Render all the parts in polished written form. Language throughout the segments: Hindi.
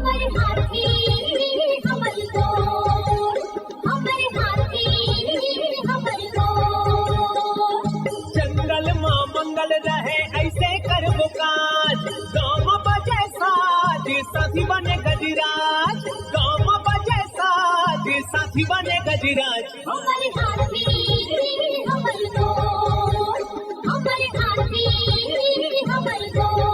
हमारे हाथी हमर गोर, हमारे हाथी हमर गोर। जंगल मां मंगल रहे ऐसे करबो काज, गाँव बजे साज साथी बने गजराज, गाँव बजे साज साथी बने गजराज। हमारे हाथी हमर गोर, हमारे हाथी हमर गोर।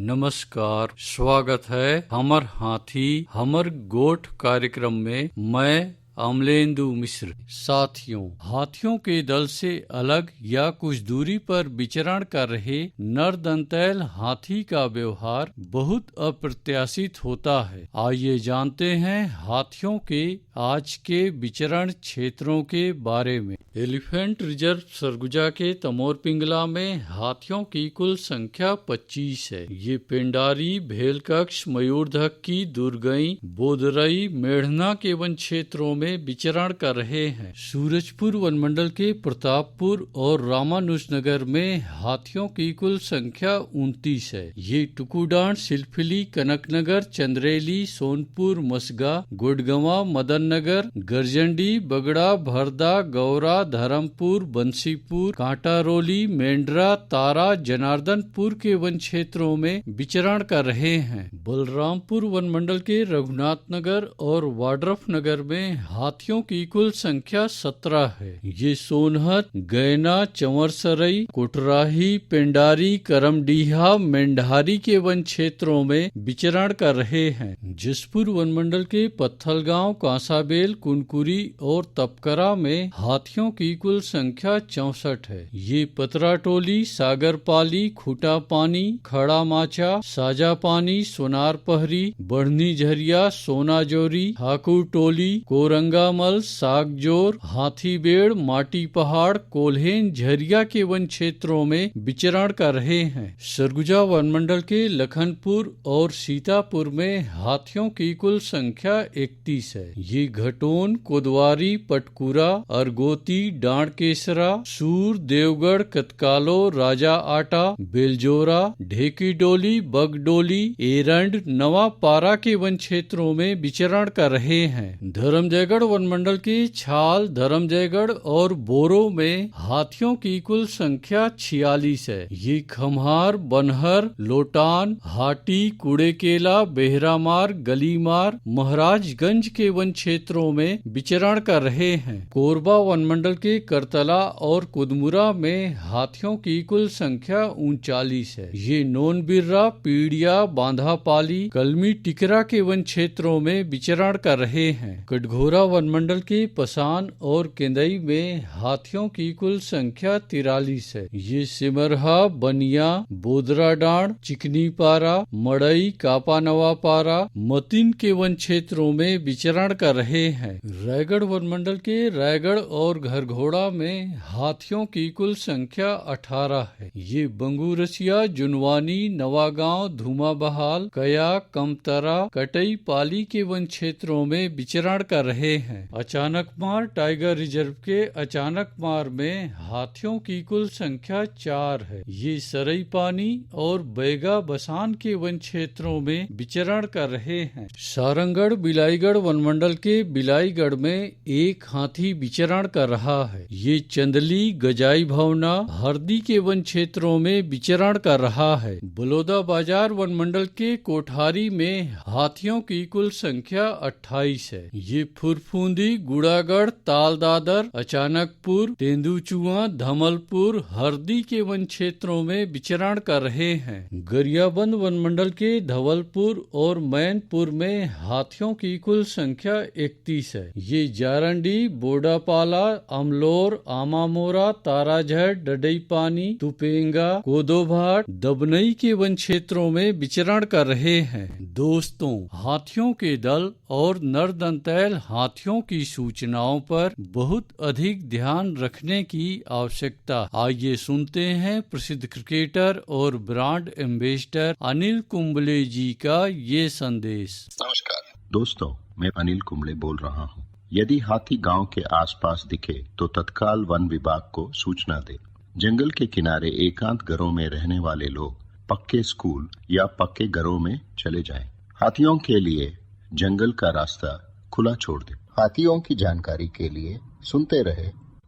नमस्कार, स्वागत है हमर हाथी हमर गोठ कार्यक्रम में। मैं अमलेंदु मिश्र। साथियों, हाथियों के दल से अलग या कुछ दूरी पर विचरण कर रहे नर दंतैल हाथी का व्यवहार बहुत अप्रत्याशित होता है। आइए जानते हैं हाथियों के आज के विचरण क्षेत्रों के बारे में। एलिफेंट रिजर्व सरगुजा के तमोर पिंगला में हाथियों की कुल संख्या 25 है। ये पेंडारी, भेलकक्ष, मयूरधक्की, दुर्गई, बोदरई, मेढ़ना के वन क्षेत्रों में विचरण कर रहे हैं। सूरजपुर वनमंडल के प्रतापपुर और रामानुजनगर में हाथियों की कुल संख्या 29 है। ये टुकुडांड, सिलफिली, कनकनगर, चंद्रेली, सोनपुर, मसगा, गुड़गवा, मदननगर, गरजंडी, बगड़ा, भरदा, गौरा, धर्मपुर, बंसीपुर, कांटारोली, मेंढरा, तारा, जनार्दनपुर के वन क्षेत्रों में विचरण कर रहे हैं। बलरामपुर वनमंडल के रघुनाथनगर और वाड्रफ नगर में हाथियों की कुल संख्या 17 है। ये सोनहत, गैना, चंवरसरई, कोटराही, पेंडारी, करमडीहा, मेंढारी के वन क्षेत्रों में विचरण कर रहे हैं। जसपुर वनमंडल के पत्थलगांव, कांसाबेल, कुनकुरी और तपकरा में हाथियों की कुल संख्या 64 है। ये पतराटोली, सागरपाली, खूटापानी, खड़ा माचा, साजापानी, सोनारपहरी, बढ़नी झरिया, सोनाजोरी, ठाकुर टोली, कोरंगामल, सागजोर, हाथीबेड़, माटी पहाड़, कोल्हेन, झरिया के वन क्षेत्रों में विचरण कर रहे हैं। सरगुजा वनमंडल के लखनपुर और सीतापुर में हाथियों की कुल संख्या 31 है। ये घटोन, कोदवारी, पटकुरा, अरगोती, डांडकेसरा, सूर, देवगढ़, कतकालो, राजा आटा, बेलजोरा, ढेकीडोली, बगडोली, एरंड, नवापारा के वन क्षेत्रों में विचरण कर रहे हैं। धर्मजयगढ़ वनमंडल की छाल, धर्मजयगढ़ और बोरो में हाथियों की कुल संख्या 46 है। ये खम्हार, बनहर, लोटान, हाटी, कुड़ेकेला, बेहरामार, गलीमार, महाराजगंज के वन क्षेत्रों में विचरण कर रहे हैं। कोरबा वनमंडल के करतला और कुदमुरा में हाथियों की कुल संख्या 39 है। ये नोनबिर्रा, पीड़िया, बांधापाली, कलमी, टिकरा के वन क्षेत्रों में विचरण कर रहे हैं। कटघोरा वनमंडल के पसान और केंदई में हाथियों की कुल संख्या 43 है। ये सिमरहा, बनिया, बोदराडांड, चिकनीपारा, मड़ई, कापानवापारा, मतिन के वन क्षेत्रों में विचरण कर रहे हैं। रायगढ़ वनमंडल के रायगढ़ और घरघोड़ा में हाथियों की कुल संख्या 18 है। ये बंगूरसिया, जुनवानी, नवागांव, धुमाबहाल, कया, कमतरा, कटई, पाली के वन क्षेत्रों में विचरण कर रहे हैं। अचानकमार टाइगर रिजर्व के अचानकमार में हाथियों की कुल संख्या 4 है। ये सरई पानी और बैगा बसान के वन क्षेत्रों में विचरण कर रहे हैं। सारंगढ़ बिलाईगढ़ वनमंडल के बिलाईगढ़ में एक हाथी विचरण कर रहा है। ये चंदली, गजाई भवना, हरदी के वन क्षेत्रों में विचरण कर रहा है। बलौदा बाजार वनमंडल के कोठारी में हाथियों की कुल संख्या 28 है। ये फुरफुंदी, गुड़ागढ़, तालदादर, अचानकपुर, तेंदुचुआ, धमलपुर, हरदी के वन क्षेत्रों में विचरण कर रहे हैं। गरियाबंद वनमंडल के धवलपुर और मैनपुर में हाथियों की कुल संख्या 31 है। ये जारंडी, बोडापाला, अमलोर, आमामोरा, ताराझड़, डडईपानी, तुपेंगा, कोदोभाट, दबनई के वन क्षेत्रों में विचरण कर रहे हैं। दोस्तों, हाथियों के दल और नरदंतैल हाथियों की सूचनाओं पर बहुत अधिक ध्यान रखने की आवश्यकता। आइए सुनते हैं प्रसिद्ध क्रिकेटर और ब्रांड एम्बेसडर अनिल कुंबले जी का ये संदेश। नमस्कार दोस्तों, मैं अनिल कुंबले बोल रहा हूँ। यदि हाथी गांव के आसपास दिखे तो तत्काल वन विभाग को सूचना दे। जंगल के किनारे एकांत घरों में रहने वाले लोग पक्के स्कूल या पक्के घरों में चले जाएं। हाथियों के लिए जंगल का रास्ता खुला छोड़ दे। हाथियों की जानकारी के लिए सुनते रहे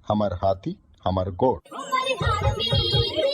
हमर हाथी हमर गोठ। हमर हाथी